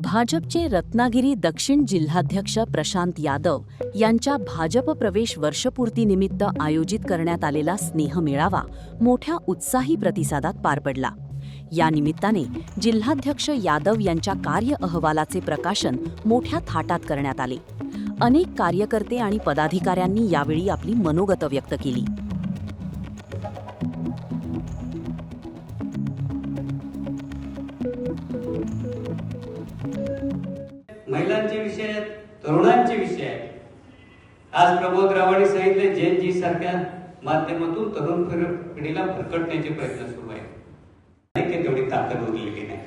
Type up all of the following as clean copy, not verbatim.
भाजपचे रत्नागिरी दक्षिण जिल्हाध्यक्ष प्रशांत यादव यांच्या भाजप प्रवेश वर्षपूर्तीनिमित्त आयोजित करण्यात आलेला स्नेहमेळावा मोठ्या उत्साही प्रतिसादात पार पडला। या निमित्ताने जिल्हाध्यक्ष यादव यांच्या कार्य अहवालाचे प्रकाशन मोठ्या थाटात करण्यात आले। अनेक कार्यकर्ते आणि पदाधिकाऱ्यांनी यावेळी आपली मनोगत व्यक्त केली। महिलांचे विषय आहेत, तरुणांचे विषय आहेत। आज प्रबोध रावांनी सांगितले जेन जी सारख्या माध्यमातून तरुण पिढीला भरकटण्याचे प्रयत्न सुरू आहेत। तेवढी ताकद उरलेली नाही।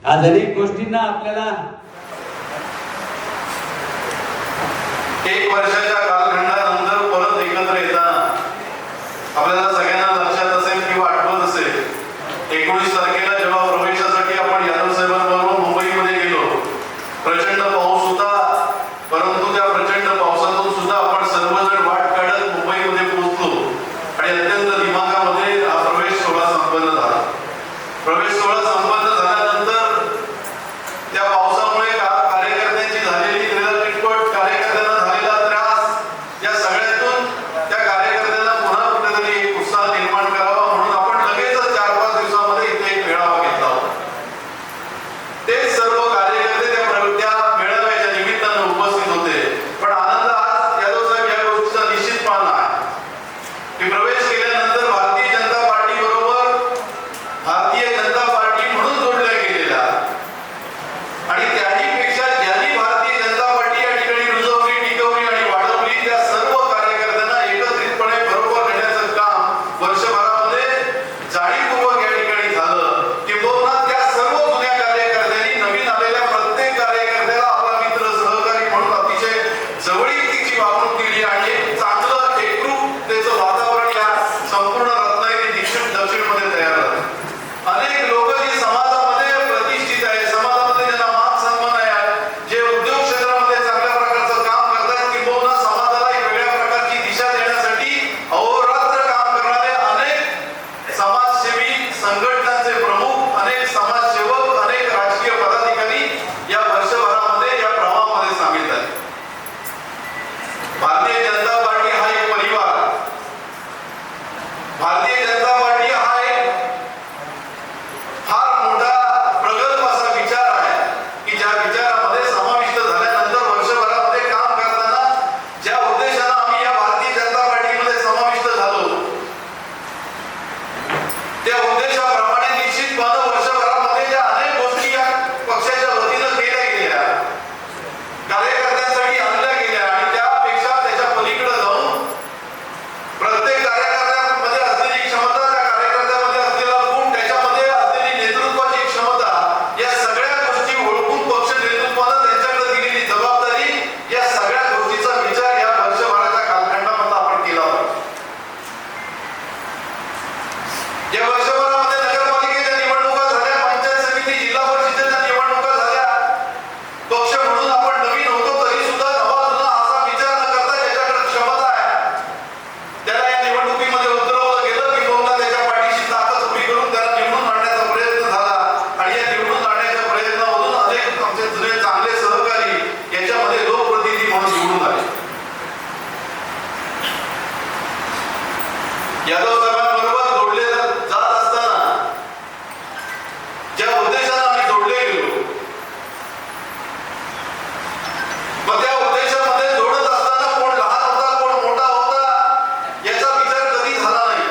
आज अनेक गोष्टींना आपल्याला एक वर्षाच्या कालखंडानंतर परत एकत्र येताना आपल्याला सगळ्यांना लक्षात असेल किंवा आठवत असेल 19 तारखेला जेव्हा प्रवेशासाठी आपण यादव साहेबांबरोबर मुंबईमध्ये गेलो, प्रचंड पाऊस होता, परंतु त्या प्रचंड पावसातून सुद्धा आपण सर्वजण वाट काढत मुंबईमध्ये पोहोचलो आणि अत्यंत दिमागामध्ये हा प्रवेश सोहळा संपन्न झाला। प्रवेश सोहळा संपन्न झाल्यानंतर त्या पावसामुळे कार्यकर्त्यांची झालेली किटपट, कार्यकर्त्यांना झालेला त्रास, या सगळ्यातून त्या कार्यकर्त्यांना पुन्हा कुठेतरी एक उत्साह निर्माण करावा म्हणून आपण लगेचच 4-5 दिवसामध्ये इथे एक मेळावा घेतला होता। ते सर्व कार्यकर्ते त्या मेळाव्याच्या निमित्तानं उपस्थित होते। पण आनंद आज यादव साहेब या गोष्टीचा निश्चित पाहणा आहे की प्रवेश केल्यानंतर भारतीय जनता पार्टी बरोबर भारतीय जनता पार्टी म्हणून जोडल्या गेलेल्या आणि त्याही पेक्षा ज्यांनी भारतीय जनता पार्टी या ठिकाणी रुजवली, टिकवली आणि वाढवली त्या सर्व कार्यकर्त्यांना एकत्रितपणे बरोबर नेण्याचं काम वर्षभरामध्ये जाणीवपूर्वक या ठिकाणी झालं। किंबहुना त्या सर्व जुन्या कार्यकर्त्यांनी नवीन आलेल्या प्रत्येक कार्यकर्त्याला आपला मित्र सहकारी म्हणून अतिशय जवळीकीची वागणूक दिली आणि एक चांगलं एकरूपतेचं वातावरण या संपूर्ण रत्नागिरी दक्षिणमध्ये तयार झालं। अनेक लोक जी समाजामध्ये प्रतिष्ठित आहे, समाजामध्ये ज्यांना मान सन्मान आहे, जे उद्योग क्षेत्रामध्ये चांगल्या प्रकारचं काम करतात, किंबहुना समाजाला एक वेगळ्या प्रकारची दिशा देण्यासाठी अहोरात्र काम करणारे अनेक समाजसेवी संघटनांचे प्रमुख, अनेक समाजसेवक, अनेक राजकीय पदाधिकारी या वर्षभरामध्ये या प्रवाहामध्ये सामील झाले। भारतीय जनता पार्टी हा एक परिवार, भारतीय जनता पार्टी हा एक फार मोठा प्रगल्भ असा विचार आहे की ज्या विचारामध्ये समाविष्ट झाल्यानंतर वर्षभरामध्ये काम करताना ज्या उद्देशाने आम्ही या भारतीय जनता पार्टीमध्ये समाविष्ट झालो त्या उद्देशाप्रमाणे निश्चितपणे वर्षभरामध्ये ज्या अनेक गोष्टी या पक्षाच्या वतीनं केल्या गेल्या, कार्यकर्त्यांसाठी आणल्या गेल्या आणि त्यापेक्षा त्याच्या पलीकडे जाऊन प्रत्येक कार्यकर्त्यामध्ये असलेली क्षमता, त्या कार्यकर्त्यामध्ये असलेला गुण, त्याच्यामध्ये असलेली नेतृत्वाची क्षमता, या सगळ्या गोष्टी ओळखून पक्ष नेतृत्वानं त्यांच्याकडे दिलेली जबाबदारी, या सगळ्या गोष्टीचा विचार या वर्षभराच्या कालखंडामध्ये आपण केला होता। या वर्षभरामध्ये नगरपालिकेच्या निवडणुका झाल्या, पंचायत समिती, जिल्हा परिषदेच्या निवडणुका झाल्या। पक्ष म्हणून आपण नवीन होतो तरी सुद्धा नवा जुना असा विचार न करता ज्याच्याकडे क्षमता आहे त्याला या निवडणुकीमध्ये उतरवलं गेलं, किंवा त्याच्या पाठीशी ताकद उभी करून त्याला निवडून आणण्याचा प्रयत्न झाला आणि या निवडून आणण्याच्या प्रयत्नामधून अनेक आमचे जुने चांगले सहकारी याच्यामध्ये लोकप्रतिनिधी म्हणून निवडून आले। यादव साहेबांबरोबर जोडले जात असताना ज्या उद्देशाने आम्ही जोडले गेलो, मग त्या उद्देशामध्ये जोडत असताना कोण लहान होता, कोण मोठा होता याचा विचार कधी झाला नाही।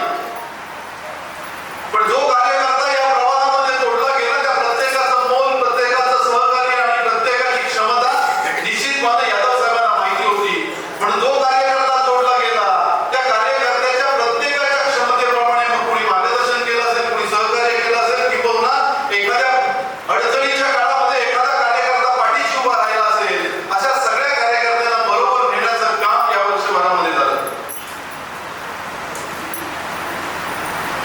पण जो कार्यकर्ता या प्रवाहामध्ये जोडला गेला त्या प्रत्येकाचं मोल, प्रत्येकाचं सहकार्य आणि प्रत्येकाची क्षमता निश्चितपणे यादव साहेबांना माहिती होती। पण जो कार्यकर्ता जोडला गेला त्या कार्यकर्त्याच्या प्रत्येकाच्या क्षमतेप्रमाणे मग कोणी मार्गदर्शन केलं असेल, कोणी सहकार्य केलं असेल, किंवा एखाद्या अडचणीच्या काळामध्ये एखादा कार्यकर्ता पाठीशी उभा राहिला असेल, अशा सगळ्या कार्यकर्त्यांना बरोबर नेण्याचं काम या वर्षभरामध्ये झालं।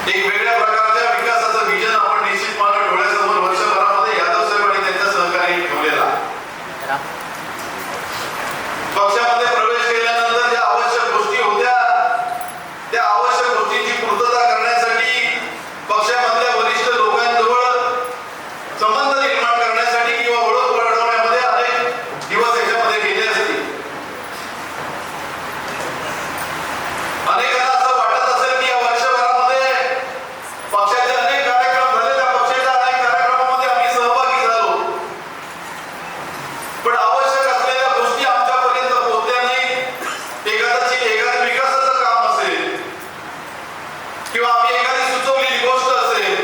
एक वेगळ्या प्रकारच्या विकासाचं विजन आपण निश्चितपणे डोळ्यासमोर वर्षभरामध्ये यादव साहेब आणि त्यांच्या सहकार्याने ठेवलेला। पक्षामध्ये प्रवेश केल्यानंतर ज्या आवश्यक गोष्टी होत्या त्या आवश्यक गोष्टींची पूर्तता करण्यासाठी पक्षामधल्या वरिष्ठ लोकांजवळ किंवा आम्ही एखादी सुचवलेली गोष्ट असेल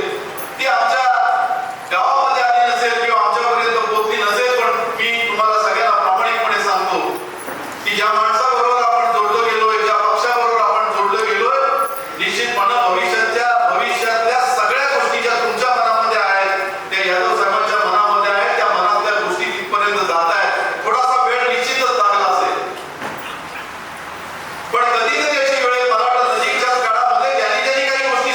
ती आमच्या गावामध्ये आली नसेल किंवा आमच्यापर्यंत पोहोचली नसेल, पण मी तुम्हाला सगळ्यांना प्रामाणिकपणे सांगतो की ज्या माणसाबरोबर आपण जोडलो गेलोय, ज्या पक्षाबरोबर आपण जोडलो गेलोय, निश्चितपणे भविष्यातल्या सगळ्या गोष्टी ज्या तुमच्या मनामध्ये आहेत, त्या यादव साहेबांच्या मनामध्ये आहेत, त्या मनातल्या गोष्टी तिथपर्यंत जात आहेत. थोडासा वेळ निश्चितच लागला असेल, पण कधीतरी अशी वेळ मला वाटतं नजीकच्याच काळामध्ये ज्यांनी काही गोष्टी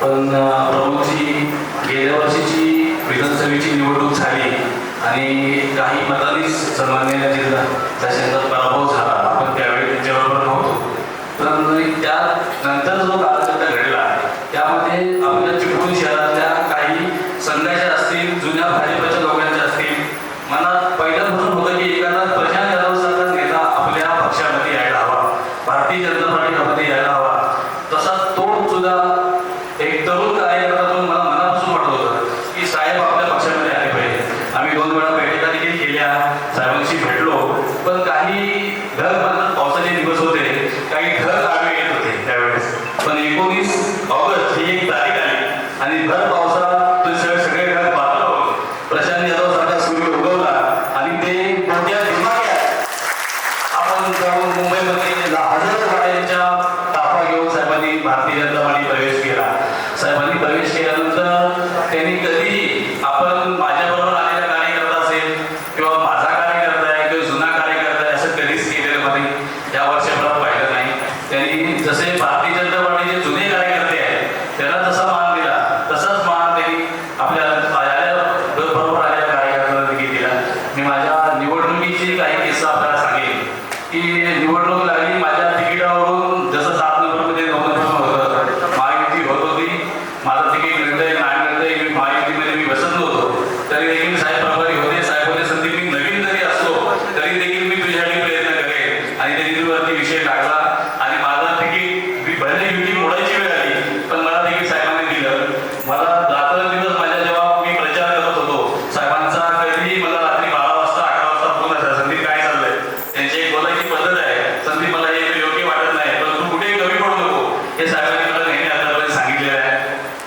पण प्रमुखची गेल्या वर्षीची विधानसभेची निवडणूक झाली आणि काही मतांनीच सन्माननीय जिल्हा शासनाचा पराभव झाला. आपण त्यावेळी त्यांच्याबरोबर नव्हतो. पण त्यानंतर जो कालखंड घडला त्यामध्ये आपल्या चिपळूण शहरातल्या काही संघाच्या असतील, जुन्या भाजपच्या लोकांच्या असतील, मनात पहिल्यापासून होतं की एखादा प्रशांत यादवसारखा नेता आपल्या पक्षामध्ये यायला हवा, भारतीय जनता पार्टीमध्ये यायला हवा. तसा तो सुद्धा एक तरुण कार्यकर्ता म्हणून मला मनापासून वाटत होतं की साहेब आपल्या पक्षामध्ये आले पाहिजे. आम्ही 2 वेळा बैठका देखील केल्या, साहेबांशी भेटलो. पण काही ढग पावसाचे दिवस होते, काही ढग आडवे येत होते त्यावेळेस. पण 19 ऑगस्ट ही एक तारीख आली आणि भर पावसाळा सगळे ढग पातळ होऊन प्रशांत यादव सारखा सूर्य उगवला आणि ते मोठ्या दिमाग्यात आपण जाऊन मुंबईमध्ये हजारो गाड्यांच्या ताफा घेऊन साहेबांनी भारतीय जनता पार्टी प्रवेश केला. साहेबांनी प्रवेश केल्यानंतर त्यांनी कधीही आपण माझ्याबरोबर आलेला कार्यकर्ता असेल किंवा माझा कार्यकर्ता आहे किंवा जुना कार्यकर्ता आहे असं कधीच केलेलं नाही. या वर्षभरात पाहिलं नाही. त्यांनी जसे भारतीय जनता पार्टीचे जुने कार्यकर्ते आहेत त्यांना जसा मान दिला तसाच मान त्यांनी आपल्या बरोबर आलेल्या कार्यकर्त्यांना देखील दिला. मी माझ्या निवडणुकीची काही किस्सा आपल्याला सांगेन की निवडणूक लागली, माझ्या तिकिटावरून जसं 7 नंबरमध्ये 9 नंबर होतं, महायुती होत होती. माझं तिकीट मिळतंय नाही मिळतंय, मी महायुतीमध्ये मी बसत नव्हतो. तरी देखील साहेब प्रभारी होते. साहेबांनी संधी मी नवीन जरी असलो तरी देखील मी तुझ्यासाठी प्रयत्न करेन आणि त्या निधीवरती विषय लागला आणि माझं तिकीट भले युती मोडायची वेळ आली पण मला तिकीट साहेबांनी दिलं. मला रात्रंदिवस माझ्या जेव्हा मी प्रचार करत होतो साहेबांचा कधीही मला रात्री 12 वाजता 11 वाजता फोन असायचा, संदीप काय चाललंय. त्यांची एक बोलायची पद्धत आहे, संदीप मला हे योग्य वाटत नाही पण तू कुठेही कमी पडू नको, हे साहेबांनी मला नेहमी आतापर्यंत सांगितलेलं आहे.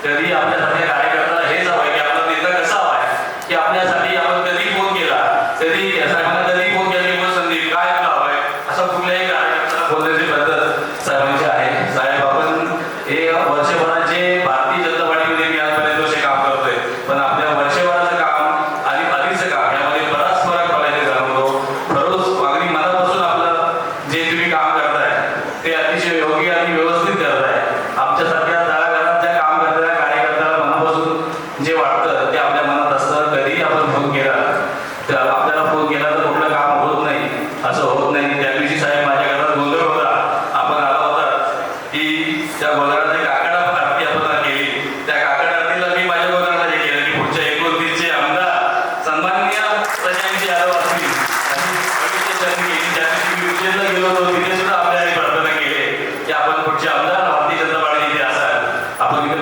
कधी आपल्यासाठी कार्यकर्त्याला हेच हवं की आपला नेता कसा हवा आहे की आपल्यासाठी आपण कधी फोन केला कधी साहेबांना कधी फोन केला की संदीप काय तुला हवं आहे असं कुठल्याही कार्यकर्त्याला बोलण्याची पद्धत साहेबांची आहे. साहेब आपण हे वर्षभराचे भारतीय जनता पार्टीमध्ये मी आजपर्यंत वर्षे काम करतोय पण आपल्या वर्षभराचं काम आणि आधीचं काम यामध्ये बराच फरक पडायला जाणवतो. खरोच अगदी मनापासून आपलं जे तुम्ही काम करताय ते अतिशय योग्य आणि व्यवस्थित करताय. आमच्यासारख्या तळागाळात ज्या काम करणाऱ्या कार्यकर्त्याला मनापासून जे वाटतं ते आपल्या मनात असतं. कधीही आपण फोन केला तर आपल्याला फोन केला तर कुठलं काम होत नाही असं होत नाही. त्या दिवशी साहेब माझ्या घरात गोंधळ होता, आपण आला होता की त्या गोंधळाची काकड आरती आपण केली. त्या काकड आरतीला मी माझ्या गोंधळाला हे केलं की पुढच्या 29चे आमदार सन्माननीय प्रशांत यादव असतील आणि त्यांनी केली. त्या दिवशी मी उज्जैनला गेलो होतो, तिथे सुद्धा आपल्या प्रार्थना केली की आपण पुढचे आमदार भारतीय जनता पार्टी इथे असाल, आपण इथे